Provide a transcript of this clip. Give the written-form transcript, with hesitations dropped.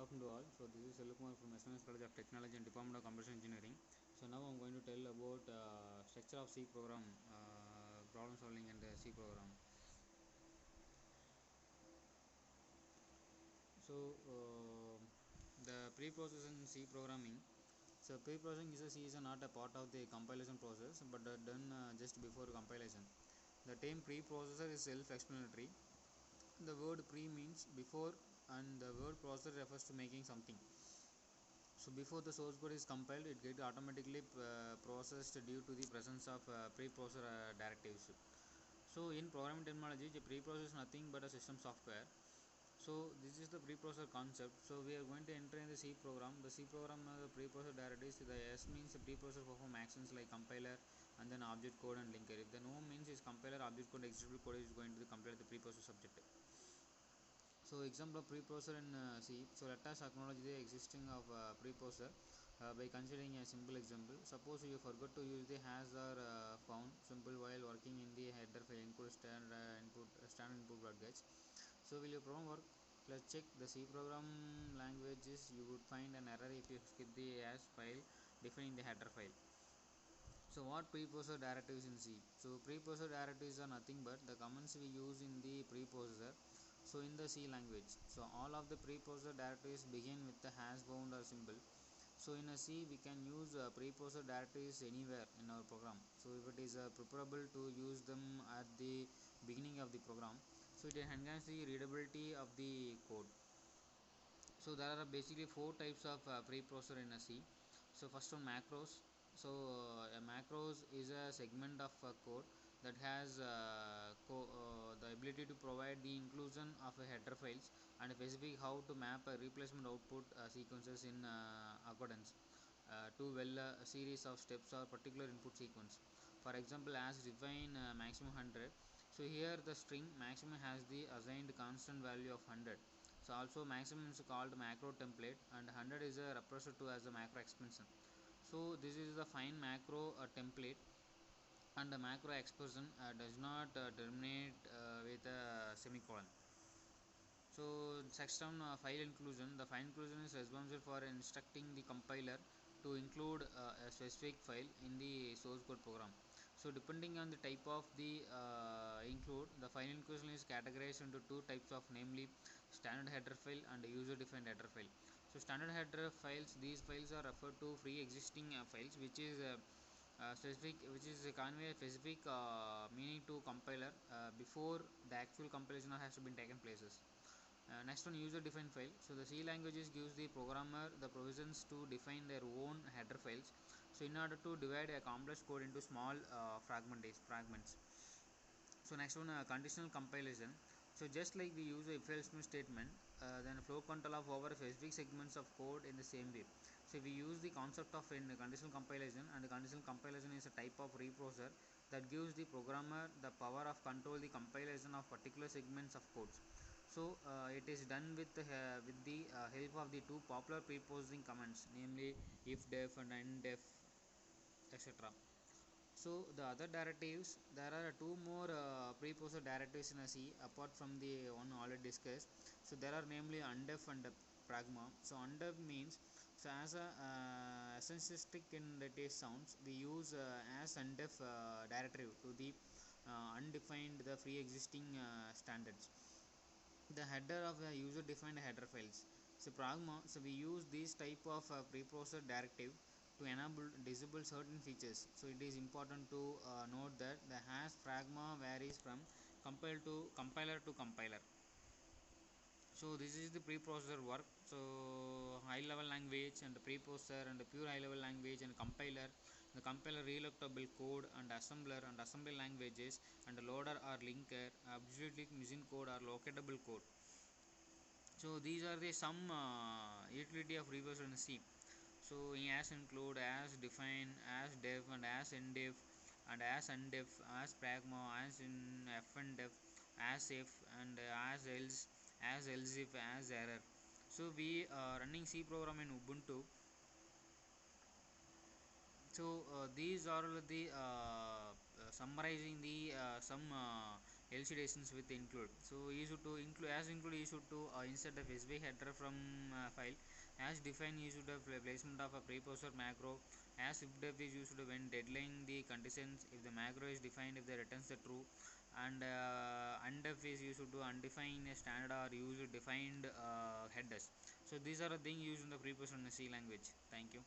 afternoon to all. So this is Selvakumar from SNSCT of Technology and Department of Computer Engineering. So now I'm going to tell about structure of C program, problem solving and C program. So the pre-processing in C programming. So pre-processing is not a part of the compilation process, but done just before compilation. The term pre-processor is self-explanatory. The word pre means before, and the word processor refers to making something. So before the source code is compiled, it gets automatically processed due to the presence of preprocessor directives. So in programming terminology, the preprocessor is nothing but a system software. So this is the preprocessor concept. So we are going to enter in the C program. The C program the preprocessor directives. The S means the preprocessor perform actions like compiler and then object code and linker. If the no means is compiler, object code, executable code is going to compile the preprocessor subject. So example of preprocessor in C. So let us acknowledge the existing of preprocessor by considering a simple example. Suppose you forgot to use the has or found simple while working in the header file include standard input block gauge. So will your program work? Let's check the C program languages. You would find an error if you skip the as file defining the header file. So what preprocessor directives in C? So preprocessor directives are nothing but the commands we use in the preprocessor. So in the C language, so all of the preprocessor directives begin with the hash bound or symbol. So in a C we can use preprocessor directives anywhere in our program. So if it is preferable to use them at the beginning of the program, so it enhances the readability of the code. So there are basically four types of preprocessor in a C. So first one, macros. So a macros is a segment of code that has the ability to provide the inclusion of a header files and specify how to map a replacement output sequences in accordance to a series of steps or particular input sequence. For example, as define maximum 100. So here the string maximum has the assigned constant value of 100. So also maximum is called macro template and 100 is represented to as a macro expansion. So this is the fine macro template, and the macro expression does not terminate with a semicolon. So section file inclusion. The file inclusion is responsible for instructing the compiler to include a specific file in the source code program. So depending on the type of the include, the file inclusion is categorized into two types of, namely standard header file and user defined header file. So standard header files, these files are referred to free existing files which is which is convey a specific meaning to compiler before the actual compilation has been taken places. Next one, user defined file. So the C languages gives the programmer the provisions to define their own header files. So in order to divide a complex code into small fragments. So next one, conditional compilation. So just like we use a if-else statement, then flow control of over specific segments of code in the same way. So we use the concept of in conditional compilation, and the conditional compilation is a type of reprocessor that gives the programmer the power of control the compilation of particular segments of codes. So it is done with the help of the two popular preprocessing commands, namely if def and undef, etc. So the other directives, there are two more preprocessor directives in a C apart from the one already discussed. So there are namely undef and pragma. So undef means, so as a SNSCT in the sounds, we use as undef directive to the undefined the free existing standards. The header of the user defined header files. So pragma, so we use this type of preprocessor directive to enable disable certain features. So it is important to note that the hash pragma varies from compiler to compiler. So this is the preprocessor work. So high level language and the preprocessor and the pure high level language and compiler. The compiler relocatable code and assembler and assembly languages and the loader or linker, absolutely missing code or locatable code. So these are the some utility of preprocessor in C. So as include, as define, as def and as ndef and as undef, as pragma, as in fndef, as if and as else, as if, as error. So we are running C program in Ubuntu. So these are the summarizing the some elucidations with include. So you should to include, as include you should to insert the specific header from file. As define you should have placement of a preprocessor macro. As if def is used when deadline the conditions if the macro is defined if they returns the true, and undef is used to undefine a standard or use defined headers. So these are the things used in the preprocessor in the C language. Thank you.